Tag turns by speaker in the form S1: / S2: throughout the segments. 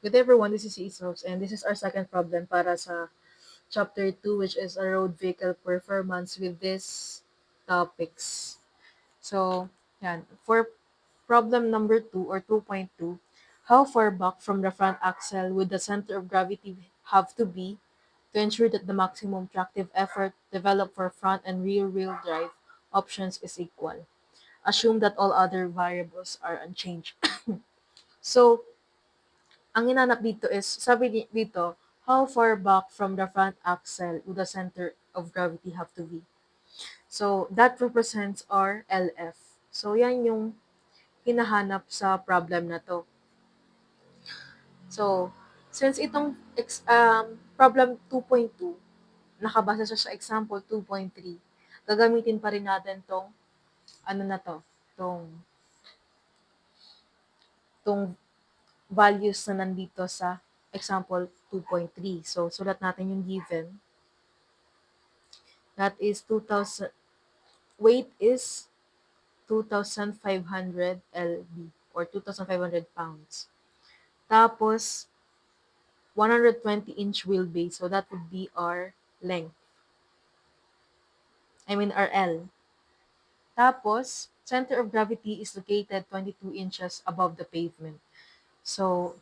S1: Good day everyone, this is Isos and this is our second problem para sa chapter 2 which is a road vehicle performance with these topics. So, yan. For problem number 2 or 2.2, how far back from the front axle would the center of gravity have to be to ensure that the maximum tractive effort developed for front and rear wheel drive options is equal? Assume that all other variables are unchanged. So, ang hinanap dito is, sabi dito, how far back from the front axle would the center of gravity have to be? So, that represents our LF. So, yan yung hinahanap sa problem na to. So, since itong problem 2.2, nakabasa siya sa example 2.3, gagamitin pa rin natin tong ano na to, tong values na nandito sa example 2.3. So, sulat natin yung given. That is 2,000, weight is 2,500 lb or 2,500 pounds. Tapos, 120-inch wheelbase. So, that would be our length. I mean, our L. Tapos, center of gravity is located 22 inches above the pavement. So,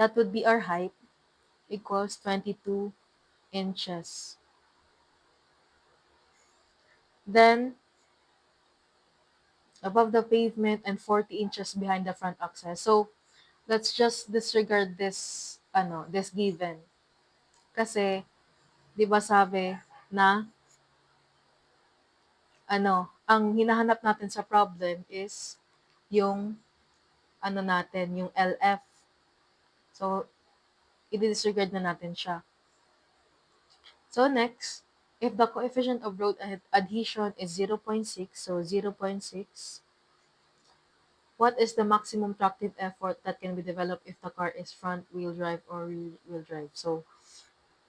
S1: that would be our height equals 22 inches. Then, above the pavement and 40 inches behind the front axle. So, let's just disregard this given. Kasi, di ba sabi na, ang hinahanap natin sa problem is yung, yung LF. So, i-disregard na natin siya. So, next, if the coefficient of road adhesion is 0.6, so 0.6, what is the maximum tractive effort that can be developed if the car is front-wheel drive or rear-wheel drive? So,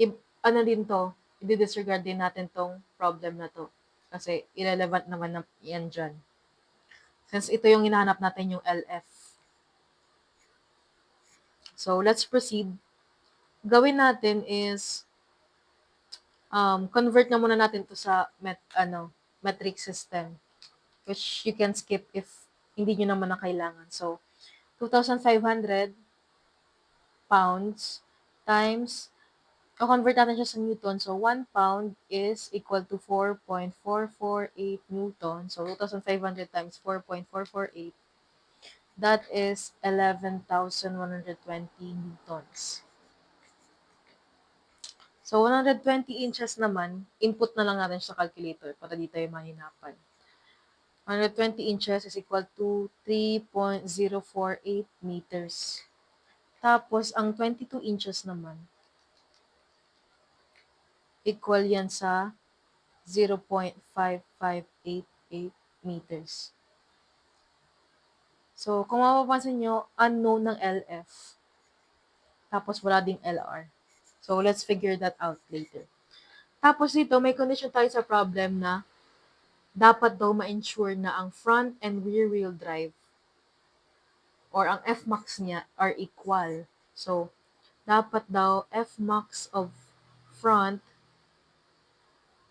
S1: din to, i-disregard din natin tong problem na to. Kasi irrelevant naman na yan dyan. Since ito yung hinahanap natin yung LF. So, let's proceed. Gawin natin is, convert na muna natin to sa metric system. Which you can skip if hindi nyo naman na kailangan. So, 2,500 pounds times, convert natin siya sa Newton. So, 1 pound is equal to 4.448 Newton. So, 2,500 times 4.448, that is 11,120 Newtons. So, 120 inches naman, input na lang natin sa calculator para di tayo mahinapan. 120 inches is equal to 3.048 meters. Tapos, ang 22 inches naman, equal yan sa 0.5588 meters. So, kung mapapansin nyo, unknown ng LF. Tapos, wala ding LR. So, let's figure that out later. Tapos dito, may condition tayo sa problem na dapat daw ma-ensure na ang front and rear wheel drive or ang Fmax niya are equal. So, dapat daw Fmax of front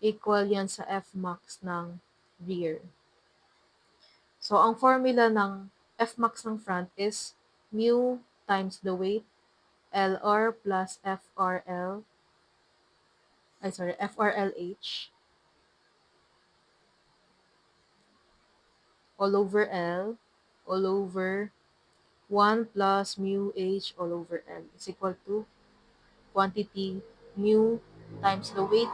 S1: equal yan sa Fmax ng rear. So, ang formula ng Fmax ng front is mu times the weight LR plus FRLH all over L all over 1 plus mu H all over L is equal to quantity mu times the weight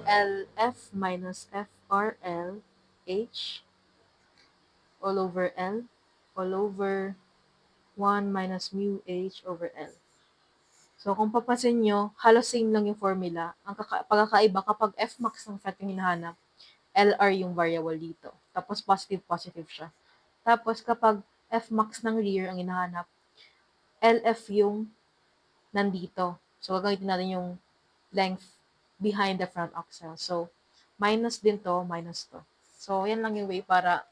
S1: LF minus FRL H all over L all over 1 minus mu H over L. So, kung papansin nyo, halos same lang yung formula. Ang pagkakaiba, kapag Fmax ng front yung hinahanap, LR yung variable dito. Tapos, positive siya. Tapos, kapag Fmax ng rear ang hinahanap, LF yung nandito. So, gagamitin natin yung length behind the front axle. So, minus din to, minus to. So, yan lang yung way para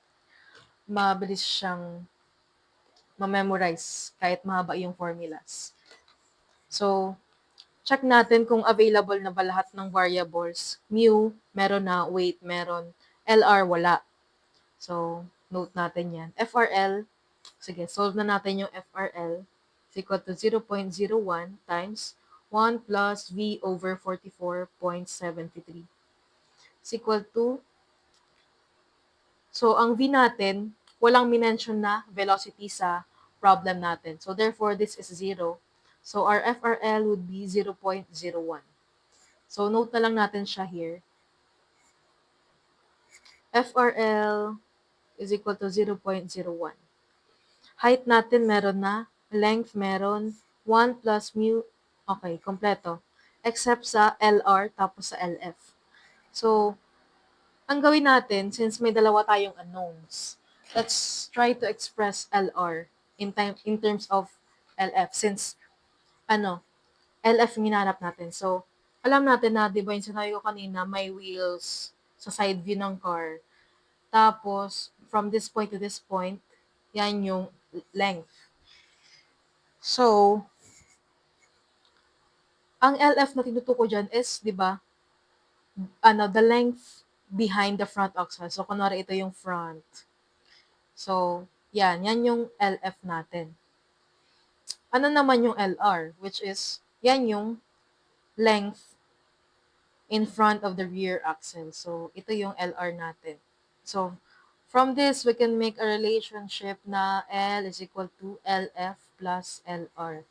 S1: mabilis siyang ma-memorize kahit mahaba yung formulas. So, check natin kung available na ba lahat ng variables. Mu, meron na. Weight, meron. LR, wala. So, note natin yan. FRL, sige, solve na natin yung FRL. Is equal to 0.01 times 1 plus V over 44.73. Is equal to, so ang V natin, walang minention na velocity sa problem natin. So therefore, this is 0. So our FRL would be 0.01. So note na lang natin siya here. FRL is equal to 0.01. Height natin meron na, length meron, 1 plus mu, okay, kompleto. Except sa LR tapos sa LF. So, ang gawin natin, since may dalawa tayong unknowns, let's try to express LR in terms of LF since LF yung hinanap natin. So, alam natin na, di ba yung sinabi ko kanina, may wheels sa side view ng car. Tapos, from this point to this point, yan yung length. So, ang LF na tinutukoy dyan is, di ba, the length behind the front axle. So, kunwari ito yung front. So, yan yung LF natin. Ano naman yung LR? Which is, yan yung length in front of the rear axle. So, ito yung LR natin. So, from this, we can make a relationship na L is equal to LF plus LR.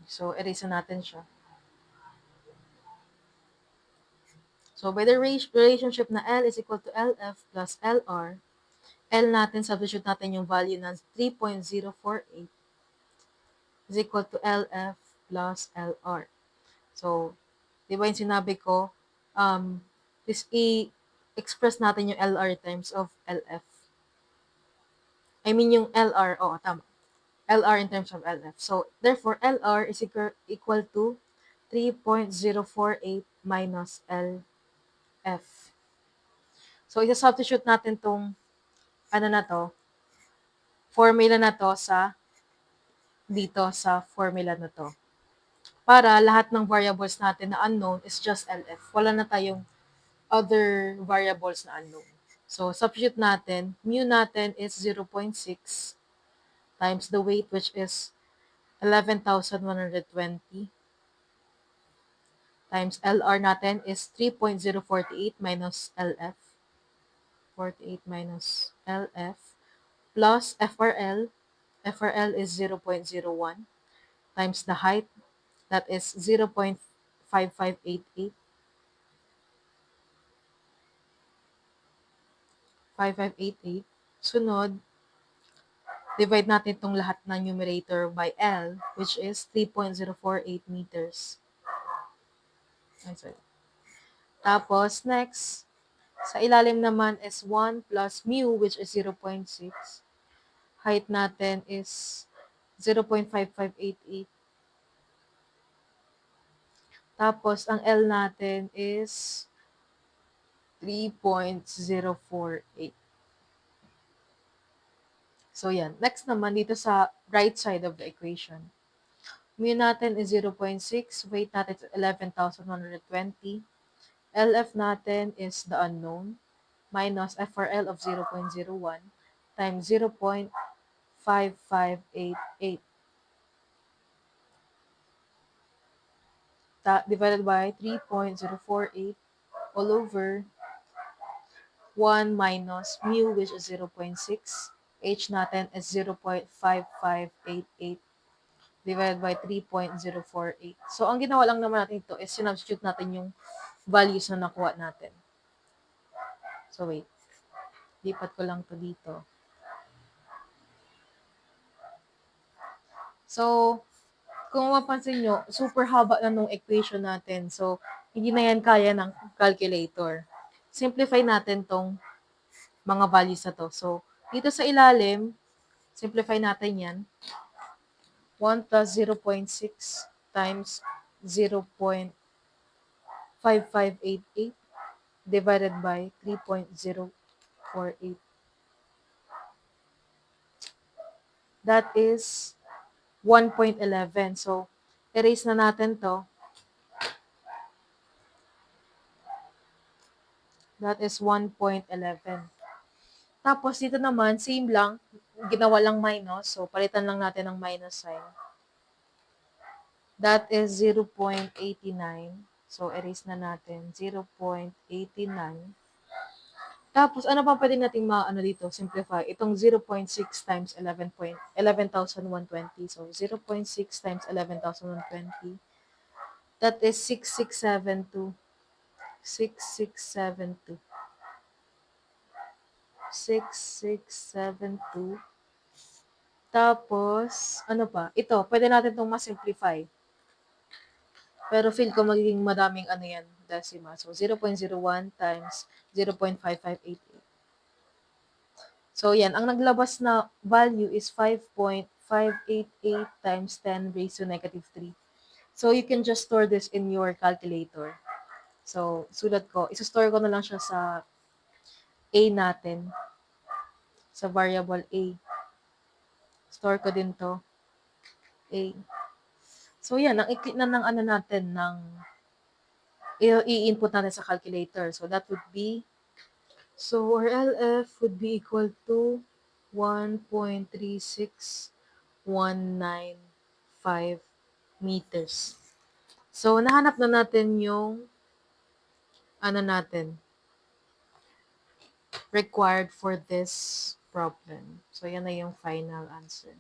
S1: So, erase natin siya. So, by the relationship na L is equal to LF plus LR, L natin, substitute natin yung value ng 3.048 is equal to LF plus LR. So, di ba yung sinabi ko, this i-express natin yung LR times of LF. I mean yung LR, tama. LR in terms of LF. So, therefore, LR is equal to 3.048 minus LF. So, isa-substitute natin tong formula na to dito sa formula na to. Para lahat ng variables natin na unknown is just LF. Wala na tayong other variables na unknown. So, substitute natin. Mu natin is 0.6 times the weight, which is 11,120 times LR natin is 3.048 minus LF. 48 minus LF plus FRL. FRL is 0.01 times the height, that is 0.5588. 5588. Sunod, divide natin itong lahat ng numerator by L, which is 3.048 meters. Ay, sorry. Tapos, next, sa ilalim naman is 1 plus mu, which is 0.6. Height natin is 0.5588. Tapos, ang L natin is 3.048. So, yan. Next naman, dito sa right side of the equation. Mu natin is 0.6. Weight natin is 11,120. LF natin is the unknown minus FRL of 0.01 times 0.5588 divided by 3.048 all over 1 minus mu, which is 0.6. H natin is 0.5588 divided by 3.048. So, ang ginawa lang naman natin ito is sinubstitute natin yung values na nakuha natin. So, wait. Lipat ko lang to dito. So, kung mapansin nyo, super haba na nung equation natin. So, hindi na yan kaya ng calculator. Simplify natin tong mga values na to. So, dito sa ilalim, simplify natin yan. 1 plus 0.6 times 0.5588 divided by 3.048. That is 1.11. So, erase na natin to. That is 1.11. Tapos, dito naman, same lang. Ginawa lang minus. So, palitan lang natin ng minus sign. That is 0.89. So, erase na natin. 0.89. Tapos, ano pa pwede nating maano dito? Simplify. Itong 0.6 times 11,120. So, 0.6 times 11,120. That is 6672. 6672. 6672. Tapos, ano pa? Ito, pwede natin itong ma-simplify. Pero feel ko magiging madaming ano yan, decimal. So, 0.01 times 0.5588. So, yan. Ang naglabas na value is 5.588 times 10 raised to negative 3. So, you can just store this in your calculator. So, sulat ko. Isa-store ko na lang siya sa A natin. Sa variable A. Store ko din to. A. So, yan. Ang ikli na ng ano natin, ng i-input natin sa calculator. So, that would be, so our LF would be equal to 1.36195 meters. So, nahanap na natin yung ano natin, required for this problem. So, yan na yung final answer.